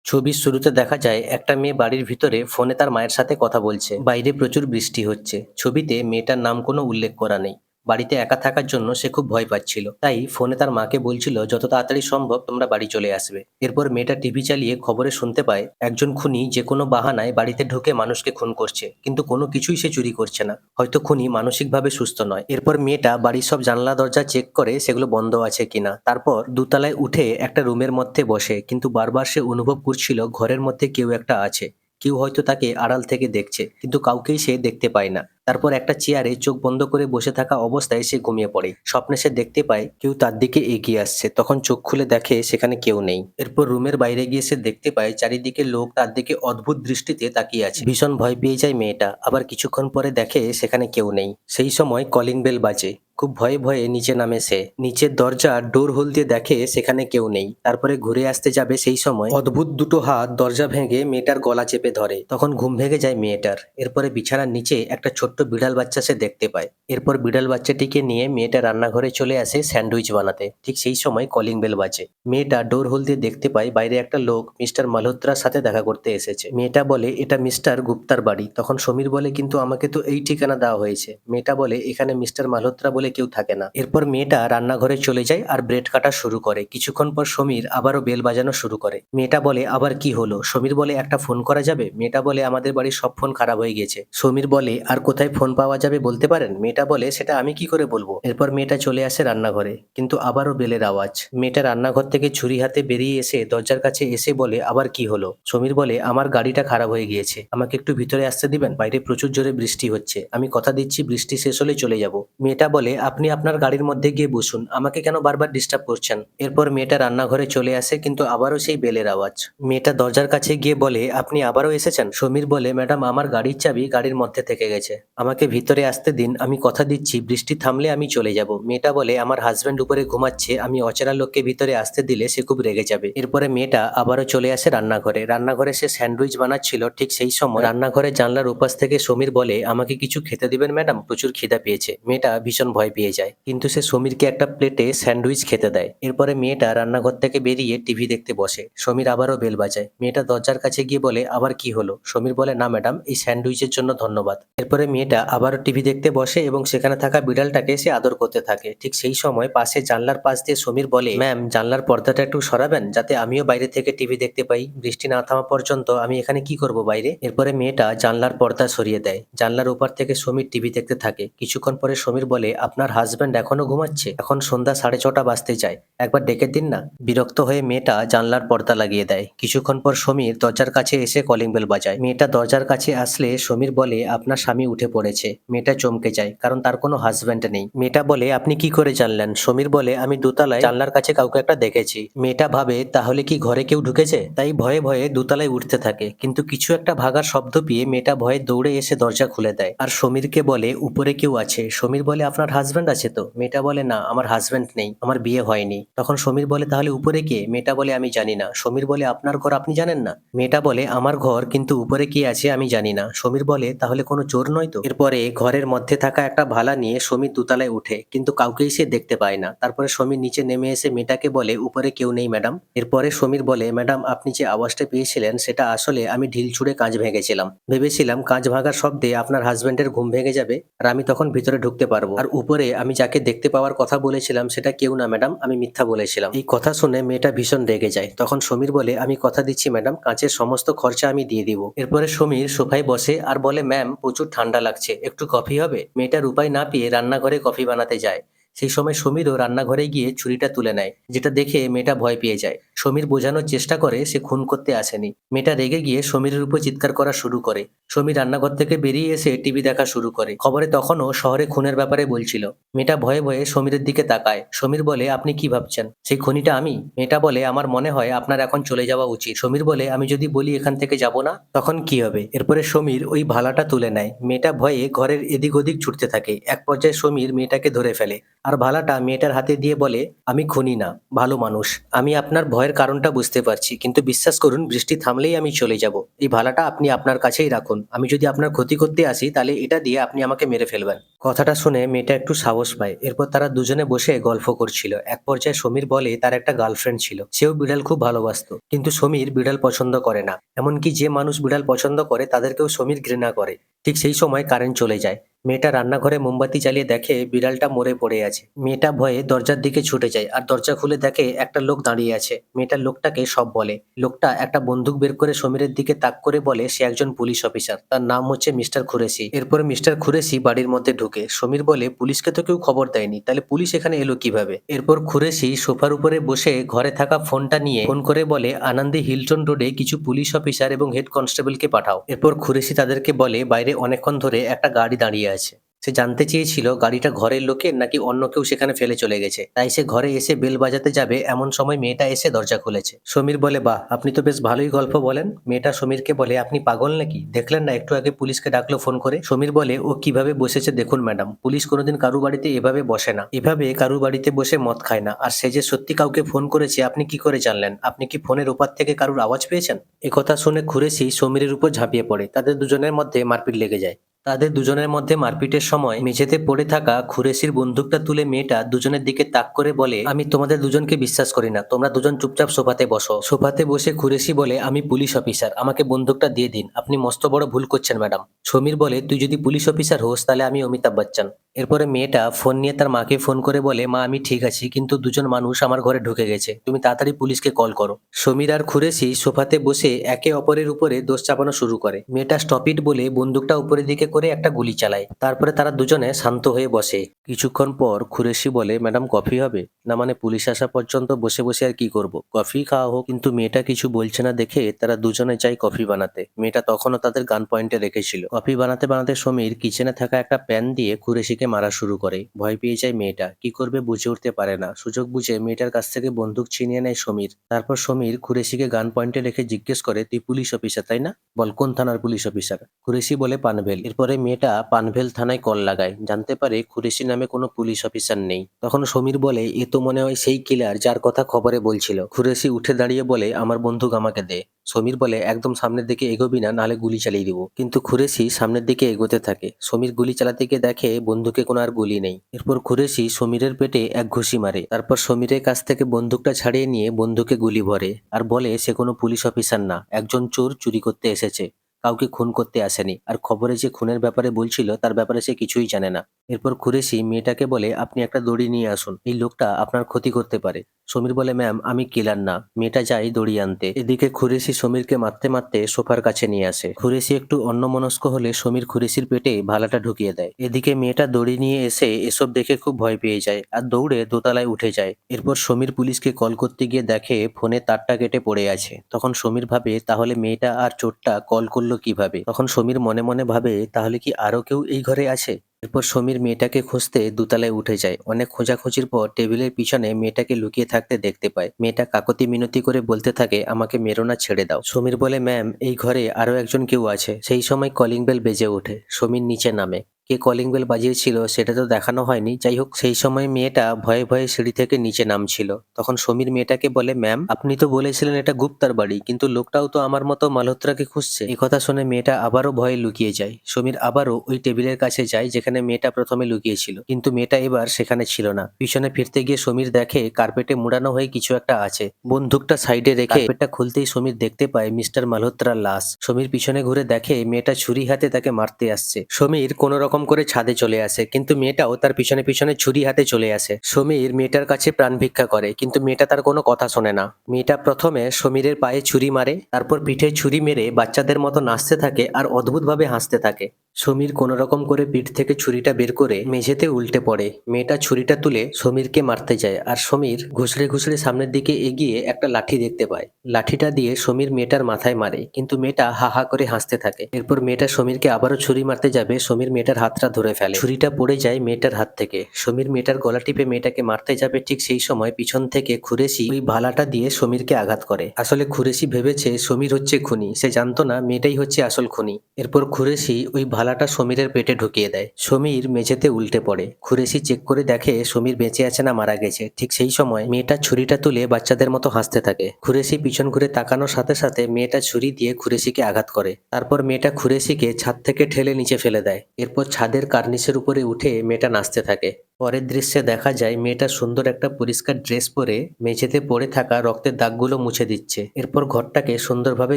ছবির শুরুতে দেখা যায় একটা মেয়ে বাড়ির ভিতরে ফোনে তার মায়ের সাথে কথা বলছে। বাইরে প্রচুর বৃষ্টি হচ্ছে। ছবিতে মেয়েটার নাম কোনো উল্লেখ করা নেই। বাড়িতে একা থাকার জন্য সে খুব ভয় পাচ্ছিল, তাই ফোনে তার মাকে বলছিল যত তাড়াতাড়ি সম্ভব তোমরা বাড়ি চলে আসবে। এরপর মেয়েটা টিভি চালিয়ে খবরে শুনতে পায় একজন খুনি যে কোনো বাহানায় বাড়িতে ঢুকে মানুষকে খুন করছে, কিন্তু কোনো কিছুই সে চুরি করছে না। হয়তো খুনি মানসিকভাবে সুস্থ নয়। এরপর মেয়েটা বাড়ির সব জানলা দরজা চেক করে সেগুলো বন্ধ আছে কিনা। তারপর দোতলায় উঠে একটা রুমের মধ্যে বসে, কিন্তু বারবার সে অনুভব করছিল ঘরের মধ্যে কেউ একটা আছে। কেউ হয়তো তাকে আড়াল থেকে দেখছে, কিন্তু কাউকেই সে দেখতে পায় না। তারপর একটা চেয়ারে চোখ বন্ধ করে বসে থাকা অবস্থায় সে ঘুমিয়ে পড়ে। স্বপ্নে সে দেখতে পায় কেউ তার দিকে এগিয়ে আসছে, তখন চোখ খুলে দেখে সেখানে কেউ নেই। এরপর রুমের বাইরে গিয়ে সে দেখতে পায় চারিদিকে লোক তার দিকে অদ্ভুত দৃষ্টিতে তাকিয়ে আছে। ভীষণ ভয় পেয়ে যায় মেয়েটা। আবার কিছুক্ষণ পরে দেখে সেখানে কেউ নেই। সেই সময় কলিং বেল বাজে। খুব ভয়ে ভয়ে নিচে নামে সে। নিচের দরজা ডোর হোল দিয়ে দেখে সেখানে কেউ নেই। তারপরে ঘুরে আসতে যাবে, সেই সময় অদ্ভুত দুটো হাত দরজা ভেঙে মেয়েটার গলা চেপে ধরে। তখন ঘুম ভেঙে যায় মেয়েটার। এরপরে বিছানার নিচে একটা ছোট্ট বিড়াল বাচ্চা সে দেখতে পায়। এরপর বিড়াল বাচ্চাটিকে নিয়ে মেয়েটা রান্নাঘরে চলে আসে স্যান্ডউইচ বানাতে। ঠিক সেই সময় কলিং বেল বাজে। মেয়েটা ডোর হোল দিয়ে দেখতে পায় বাইরে একটা লোক মিস্টার মালহোত্রার সাথে দেখা করতে এসেছে। মেয়েটা বলে এটা মিস্টার গুপ্তার বাড়ি। তখন সমীর বলে কিন্তু আমাকে তো এই ঠিকানা দেওয়া হয়েছে। মেয়েটা বলে এখানে মিস্টার মালহোত্রা বলে কেউ থাকে না। এরপর মেয়েটা রান্নাঘরে চলে যায় আর ব্রেড কাটা শুরু করে। কিছুক্ষণ পর সমীর আবারও বেল বাজানো শুরু করে। মেয়েটা বলে আবার কি হলো? সমীর বলে একটা ফোন করা যাবে? মেয়েটা বলে আমাদের বাড়ির সব ফোন খারাপ হয়ে গেছে। সমীর বলে আর কোথায় ফোন পাওয়া যাবে বলতে পারেন? মেয়েটা বলে সেটা আমি কি করে বলবো। এরপর মেয়েটা চলে আসে রান্নাঘরে, কিন্তু আবারও বেলের আওয়াজ। মেয়েটা রান্নাঘর থেকে ছুরি হাতে বেরিয়ে এসে দরজার কাছে এসে বলে আবার কি হলো? সমীর বলে আমার গাড়িটা খারাপ হয়ে গিয়েছে, আমাকে একটু ভিতরে আসতে দিবেন? বাইরে প্রচুর জোরে বৃষ্টি হচ্ছে, আমি কথা দিচ্ছি বৃষ্টি শেষ হলে চলে যাব। মেয়েটা বলে আপনি আপনার গাড়ির মধ্যে গিয়ে বসুন, আমাকে কেন বারবার ডিস্টার্ব করছেন? এরপর মেয়েটা রান্নাঘরে চলে আসে, কিন্তু আবারও সেই বেলের আওয়াজ। মেয়েটা দরজার কাছে গিয়ে বলে আপনি আবারও এসেছেন? সমীর বলে ম্যাডাম আমার গাড়ির চাবি গাড়ির মধ্যে থেকে গেছে, আমাকে ভিতরে আসতে দিন, আমি কথা দিচ্ছি বৃষ্টি থামলে আমি চলে যাব। মেয়েটা বলে আমার হাজব্যান্ড উপরে ঘুমাচ্ছে, আমি অচেনা লোককে ভিতরে আসতে দিলে সে খুব রেগে যাবে। এরপরে মেয়েটা আবারও চলে আসে রান্নাঘরে। রান্নাঘরে সে স্যান্ডউইচ বানাচ্ছিল। ঠিক সেই সময় রান্নাঘরের জানলার উপাস থেকে সমীর বলে আমাকে কিছু খেতে দিবেন ম্যাডাম, প্রচুর খিদা পেয়েছে। মেয়েটা ভীষণ ভয় পেয়ে যায়, কিন্তু সে সমীরকে একটা প্লেটে স্যান্ডউইচ খেতে দেয়। এরপরে মেয়েটা রান্নাঘর থেকে বেরিয়ে টিভি দেখতে বসে। সমীর আবারও বেল বাজায়। মেয়েটা দরজার কাছে গিয়ে বলে আবার কি হলো? সমীর বলে না ম্যাডাম, এই স্যান্ডউইচের জন্য ধন্যবাদ। এরপরে মেয়েটা আবারও টিভি দেখতে বসে এবং সেখানে থাকা বিড়ালটাকে সে আদর করতে থাকে। ঠিক সেই সময় পাশে জানলার পাশ দিয়ে সমীর বলে ম্যাম জানলার পর্দাটা একটু সরাবেন, যাতে আমিও বাইরে থেকে টিভি দেখতে পাই। বৃষ্টি না থামা পর্যন্ত আমি এখানে কি করব বাইরে? এরপরে মেয়েটা জানলার পর্দা সরিয়ে দেয়। জানলার ওপার থেকে সমীর টিভি দেখতে থাকে। কিছুক্ষণ পরে সমীর বলে আপনার হাজব্যান্ড এখনো ঘুমাচ্ছে? এখন সন্ধ্যা 6:30 বাজতে যায়, একবার ডেকে দিন না। বিরক্ত হয়ে মেয়েটা জানলার পর্দা লাগিয়ে দেয়। কিছুক্ষণ পর সমীর দরজার কাছে এসে কলিং বেল বাজায়। মেয়েটা দরজার কাছে আসলে সমীর বলে আপনার স্বামী উঠে পড়েছে। মেয়েটা চমকে যায়, কারণ তার কোনো হাজব্যান্ড নেই। মেয়েটা বলে আপনি কি করে জানলেন? সমীর বলে আমি দোতলায় জানলার কাছে কাউকে একটা দেখেছি। মেয়েটা ভাবে তাহলে কি ঘরে কেউ ঢুকেছে, তাই ভয়ে ভয়ে দোতলায় উঠতে থাকে। কিন্তু কিছু একটা ভাগার শব্দ পেয়ে মেয়েটা ভয়ে দৌড়ে এসে দরজা খুলে দেয় আর সমীরকে বলে উপরে কেউ আছে। সমীর বলে আপনার হাজব্যান্ড আছে তো? মেয়েটা বলে না, আমার হাজব্যান্ড নেই, আমার বিয়ে হয়নি। তখন সমীর বলে তাহলে উপরে কে? মেয়েটা বলে আমি জানি না। সমীর বলে আপনার ঘর আপনি জানেন না? মেয়েটা বলে আমার ঘর, কিন্তু উপরে কে আছে আমি জানি না। সমীর বলে তাহলে কোনো চোর নয় তো? এরপরে ঘরের মধ্যে থাকা একটা ভালা নিয়ে সমীর দোতলায় উঠে, কিন্তু কাউকেই সে দেখতে পায় না। তারপরে সমীর নিচে নেমে এসে মেয়েটাকে বলে উপরে কেউ নেই ম্যাডাম। এরপরে সমীর বলে ম্যাডাম আপনি যে আওয়াজটা পেয়েছিলেন সেটা আসলে আমি ঢিল ছুঁড়ে কাঁচ ভেঙেছিলাম। ভেবেছিলাম কাঁচ ভাঙার শব্দে আপনার হাজবেন্ডের ঘুম ভেঙে যাবে আর আমি তখন ভিতরে ঢুকতে পারবো। আর উপরে আমি যাকে দেখতে পাওয়ার কথা বলেছিলাম সেটা কেউ না ম্যাডাম, আমি মিথ্যা বলেছিলাম। এই কথা শুনে মেয়েটা ভীষণ রেগে যায়। তখন সমীর বলে আমি কথা দিচ্ছি ম্যাডাম, কাঁচের সমস্ত খরচা আমি দিয়ে দিব। এরপরে সমীর সোফায় বসে আর বলে ম্যাম প্রচুর ঠান্ডা লাগছে, একটু কফি হবে? মেয়েটার উপায় না পেয়ে রান্নাঘরে কফি বানাতে যায়। সেই সময় সমীরও রান্নাঘরে গিয়ে ছুরিটা তুলে নেয়, যেটা দেখে মেয়েটা ভয় পেয়ে যায়। সমীর বোঝানোর চেষ্টা করে সে খুন করতে আসেনি। মেয়েটা রেগে গিয়ে সমীরের উপর চিৎকার করা শুরু করে। সমীর রান্নাঘর থেকে বেরিয়ে এসে টিভি দেখা শুরু করে। খবরে তখনও শহরে খুনের ব্যাপারে বলছিল। মেয়েটা ভয়ে ভয়ে সমীরের দিকে তাকায়। সমীর বলে আপনি কি ভাবছেন সেই খুনিটা আমি? মেয়েটা বলে আমার মনে হয় আপনার এখন চলে যাওয়া উচিত। সমীর বলে আমি যদি বলি এখান থেকে যাব না, তখন কি হবে? এরপরে সমীর ওই ভালাটা তুলে নেয়। মেয়েটা ভয়ে ঘরের এদিক ওদিক ছুটতে থাকে। এক পর্যায়ে সমীর মেয়েটাকে ধরে ফেলে আর ভালাটা মেয়েটার হাতে দিয়ে বলে, আমি খুনি না, ভালো মানুষ। আমি আপনার ভয়ের কারণটা বুঝতে পারছি, কিন্তু বিশ্বাস করুন বৃষ্টি থামলেই আমি চলে যাব। এই ভালাটা আপনি আপনার কাছেই রাখুন। আমি যদি আপনার ক্ষতি করতে আসি তাহলে এটা দিয়ে আপনি আমাকে মেরে ফেলবেন। কথাটা শুনে মেয়েটা একটু সাহস পায়। এরপর তারা দুজনে বসে গল্প করছিল। এক পর্যায়ে সমীর বলে তার একটা গার্লফ্রেন্ড ছিল, সেও বিড়াল খুব ভালোবাসতো, কিন্তু সমীর বিড়াল পছন্দ করে না। এমনকি যে মানুষ বিড়াল পছন্দ করে তাদেরকেও সমীর ঘৃণা করে। ঠিক সেই সময় কারেন্ট চলে যায়। মেয়েটা রান্নাঘরে মোমবাতি জ্বালিয়ে দেখে বিড়ালটা মরে পড়ে আছে। মেয়েটা ভয়ে দরজার দিকে ছুটে যায় আর দরজা খুলে দেখে একটা লোক দাঁড়িয়ে আছে। মেয়েটা লোকটাকে সব বলে। লোকটা একটা বন্দুক বের করে সমীরের দিকে তাক করে বলে সে একজন পুলিশ অফিসার, তার নাম হচ্ছে মিস্টার কুরেশি। এরপরে মিস্টার কুরেশি বাড়ির মধ্যে ঢুকে। সমীর বলে পুলিশকে তো কেউ খবর দেয়নি, তাহলে পুলিশ এখানে এলো কিভাবে? এরপর কুরেশি সোফার উপরে বসে ঘরে থাকা ফোনটা নিয়ে ফোন করে বলে আনন্দী হিলটন রোডে কিছু পুলিশ অফিসার এবং হেড কনস্টেবলকে পাঠাও। এরপর কুরেশি তাদেরকে বলে বাইরে অনেকক্ষণ ধরে একটা গাড়ি দাঁড়িয়ে আছে। সে জানতে চেয়েছিল গাড়িটা ঘরের লোকের নাকি অন্য কেউ সেখানে ফেলে চলে গেছে। তাই সে ঘরে এসে বেল বাজাতে যাবে, এমন সময় মেয়েটা এসে দরজা খুলেছে। সমীর বলে, বাহ, আপনি তো বেশ ভালোই গল্প বলেন। মেয়েটা সমীরকে বলে, আপনি পাগল নাকি? দেখলেন না একটু আগে পুলিশকে ডাকলো ফোন করে? সমীর বলে, ও কিভাবে বসেছে দেখুন ম্যাডাম, পুলিশ কোনোদিন কারু বাড়িতে এভাবে বসে না, এভাবে কারু বাড়িতে বসে মদ খায় না। আর সে যে সত্যি কাউকে ফোন করেছে আপনি কি করে জানলেন? আপনি কি ফোনের ওপার থেকে কারুর আওয়াজ পেয়েছেন? একথা শুনে খুরেশি সমীরের উপর ঝাঁপিয়ে পড়ে। তাদের দুজনের মধ্যে মারপিট লেগে যায়। তাদের দুজনের মধ্যে মারপিটের সময় মেঝেতে পড়ে থাকা খুরেশির বন্দুকটা তুলে মেয়েটা দুজনের দিকে তাক করে বলে, আমি তোমাদের দুজনকে বিশ্বাস করি না, তোমরা দুজন চুপচাপ সোফাতে বসো। সোফাতে বসে খুরেশি বলে, আমি পুলিশ অফিসার, আমাকে বন্দুকটা দিয়ে দিন, আপনি মস্ত বড় ভুল করছেন ম্যাডাম। সমীর বলে, তুই যদি পুলিশ অফিসার হোস তাহলে আমি অমিতাভ বচ্চন। এরপরে মেয়েটা ফোন নিয়ে তার মাকে ফোন করে বলে, মা আমি ঠিক আছি, কিন্তু দুজন মানুষ আমার ঘরে ঢুকে গেছে, তুমি তাড়াতাড়ি পুলিশকে কল করো। সমীর আর খুরেশি সোফাতে বসে একে অপরের উপরে দোষ চাপানো শুরু করে। মেয়েটা স্টপ ইট বলে বন্দুকটা উপরের দিকে করে একটা গুলি চালায়। তারপরে তারা দুজনে শান্ত হয়ে বসে। কিছুক্ষণ পর খুরেশি বলে, ম্যাডাম কফি হবে? না মানে পুলিশ আসা পর্যন্ত বসে বসে আর কি করব, কফি খাওয়া হোক। কিন্তু মেয়েটা কিছু বলছে না দেখে তারা দুজনে চাই কফি বানাতে। মেয়েটা তখনও তাদের গান পয়েন্টে রেখেছিল। কফি বানাতে বানাতে সমীর কিচেনে থাকা একটা প্যান দিয়ে খুরেশিকে মারা শুরু করে। ভয় পেয়ে যায় মেয়েটা, কি করবে বুঝে উঠতে পারে না। সুযোগ বুঝে মেয়েটার কাছ থেকে বন্দুক ছিনিয়ে নেয় সমীর। তারপর সমীর খুরেশিকে গান পয়েন্টে রেখে জিজ্ঞেস করে, তুই পুলিশ অফিসার তাই না? বল কোন থানার পুলিশ অফিসার? খুরেশি বলে, পানভেল। এরপরে মেয়েটা পানভেল থানায় কল লাগায়। জানতে পারে খুরেশি নামে কোনো পুলিশ অফিসার নেই। তখন সমীর বলে, এ তো মনে হয় সেই কিলার যার কথা খবরে বলছিল। খুরেশি উঠে দাঁড়িয়ে বলে, আমার বন্দুক আমাকে দে। সমীর বলে, একদম সামনের দিকে এগোবি না, নাহলে গুলি চালিয়ে দিব। কিন্তু খুরেশি সামনের দিকে এগোতে থাকে। সমীর গুলি চালাতে গিয়ে দেখে বন্দুকে কোনো আর গুলি নেই। এরপর খুরেশি সমীরের পেটে এক ঘুষি মারে। তারপর সমীরের কাছ থেকে বন্দুকটা ছাড়িয়ে নিয়ে বন্দুকে গুলি ভরে আর বলে সে কোনো পুলিশ অফিসার না, একজন চোর চুরি করতে এসেছে, কাউকে খুন করতে আসেনি। আর খবরে যে খুনের ব্যাপারে বলছিল তার ব্যাপারে সে কিছুই জানে না। এরপর কুরেশি মেয়েটাকে বলে, আপনি একটা দড়ি নিয়ে আসুন, এই লোকটা আপনার ক্ষতি করতে পারে। সমীর বলে, ম্যাম আমি কিলার না। মেয়েটা যায় দড়ি আনতে। এদিকে খুরেশি সমীরকে মারতে মারতে সোফার কাছে নিয়ে আসে। খুরেশি একটু অন্যমনস্ক হলে সমীর খুরেশির পেটে ভালাটা ঢুকিয়ে দেয়। এদিকে মেয়েটা দড়ি নিয়ে এসে এসব দেখে খুব ভয় পেয়ে যায় আর দৌড়ে দোতলায় উঠে যায়। এরপর সমীর পুলিশকে কল করতে গিয়ে দেখে ফোনে তারটা কেটে পড়ে আছে। তখন সমীর ভাবে তাহলে মেয়েটা আর চোরটা কল করলো কিভাবে। তখন সমীর মনে মনে ভাবে তাহলে কি আরো কেউ এই ঘরে আছে। এরপর সমীর মেয়েটাকে খুঁজতে দোতলায় উঠে যায়। অনেক খোঁজাখুঁজির পর টেবিলের পিছনে মেয়েটাকে লুকিয়ে থাকতে দেখতে পায়। মেয়েটা কাকতি মিনতি করে বলতে থাকে, আমাকে মেরো না, ছেড়ে দাও। সমীর বলে, ম্যাম এই ঘরে আরো একজন কেউ আছে। সেই সময় কলিং বেল বেজে ওঠে। সমীর নিচে নামে। কে কলিং বেল বাজিয়েছিল সেটা তো দেখানো হয়নি। যাই হোক, সেই সময় মেয়েটা ভয়ে ভয়ে সিঁড়ি থেকে নিচে নামছিল। তখন সমীর মেয়েটাকে বলে, ম্যাম আপনি তো বলেছিলেন এটা গুপ্তার বাড়ি, কিন্তু লোকটাও তো আমার মতো মালহোত্রাকে খুঁজছে। এই কথা শুনে মেয়েটা আবারও ভয়ে লুকিয়ে যায়। সমীর আবারও ওই টেবিলের কাছে যায় যেখানে মেয়েটা প্রথমে লুকিয়েছিল, কিন্তু মেয়েটা এবার সেখানে ছিল না। পিছনে ফিরতে গিয়ে সমীর দেখে কার্পেটে মুড়ানো হয়ে কিছু একটা আছে। বন্দুকটা সাইডে রেখে কার্পেটটা খুলতেই সমীর দেখতে পায় মিস্টার মালহোত্রার লাশ। সমীর পিছনে ঘুরে দেখে মেয়েটা ছুরি হাতে তাকে মারতে আসছে। সমীর কোনো রকম করে ছাদে চলে আসে, কিন্তু মেয়েটাও তার পিছনে পিছনে ছুরি হাতে চলে আসে। সমীর মেয়েটার কাছে প্রাণ ভিক্ষা করে, কিন্তু মেয়েটা তার কোনো কথা শোনে না। মেয়েটা প্রথমে সমীরের পায়ে ছুরি মারে, তারপর পিঠে ছুরি মেরে বাচ্চাদের মতো নাচতে থাকে আর অদ্ভুতভাবে হাসতে থাকে। সমীর কোনো রকম করে পিঠ থেকে ছুরিটা বের করে মেঝেতে উল্টে পড়ে। মেয়েটা ছুরিটা তুলে সমীরকে মারতে যায়, আর সমীর ঘুষড়ে ঘুষড়ে সামনের দিকে এগিয়ে একটা লাঠি দেখতে পায়। লাঠিটা দিয়ে সমীর মেয়েটার মাথায় মারে, কিন্তু মেয়েটা হা হা করে হাসতে থাকে। এরপর মেয়েটা সমীরকে আবারও ছুরি মারতে যাবে, সমীর মেয়েটার হাতটা ধরে ফেলে। ছুরিটা পড়ে যায় মেয়েটার হাত থেকে। সমীর মেয়েটার গলা টিপে মেয়েটাকে মারতে যাবে, ঠিক সেই সময় পিছন থেকে খুরেশি ওই ভালাটা দিয়ে সমীরকে আঘাত করে। আসলে খুরেশি ভেবেছে সমীর হচ্ছে খুনি, সে জানতো না মেয়েটাই হচ্ছে আসল খুনি। এরপর খুরেশি ওই ভালাটা সমীরের পেটে ঢুকিয়ে দেয়। সমীর মেঝেতে উল্টে পড়ে। খুরেশি চেক করে দেখে সমীর বেঁচে আছে না মারা গেছে। ঠিক সেই সময় মেয়েটা ছুরিটা তুলে বাচ্চাদের মতো হাসতে থাকে। খুরেশি পিছন ঘুরে তাকানোর সাথে সাথে মেয়েটা ছুরি দিয়ে খুরেশিকে আঘাত করে। তারপর মেয়েটা খুরেশিকে ছাদ থেকে ঠেলে নিচে ফেলে দেয়। এরপর ছাদের কার্নিসের উপরে উঠে মেয়েটা নাচতে থাকে। পরের দৃশ্যে দেখা যায় মেয়েটা সুন্দর একটা পরিষ্কার ড্রেস পরে মেঝেতে পড়ে থাকা রক্তের দাগগুলো মুছে দিচ্ছে। এরপর ঘরটাকে সুন্দরভাবে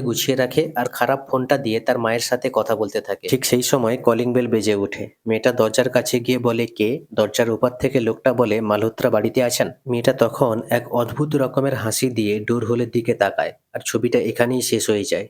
গুছিয়ে রাখে আর খারাপ ফোনটা দিয়ে তার মায়ের সাথে কথা বলতে থাকে। ঠিক সেই সময় কলিং বেল বেজে ওঠে। মেয়েটা দরজার কাছে গিয়ে বলে কে। দরজার ওপার থেকে লোকটা বলে মালহোত্রা বাড়িতে আছেন। মেয়েটা তখন এক অদ্ভুত রকমের হাসি দিয়ে ডোর হোলের দিকে তাকায় আর ছবিটা এখানেই শেষ হয়ে যায়।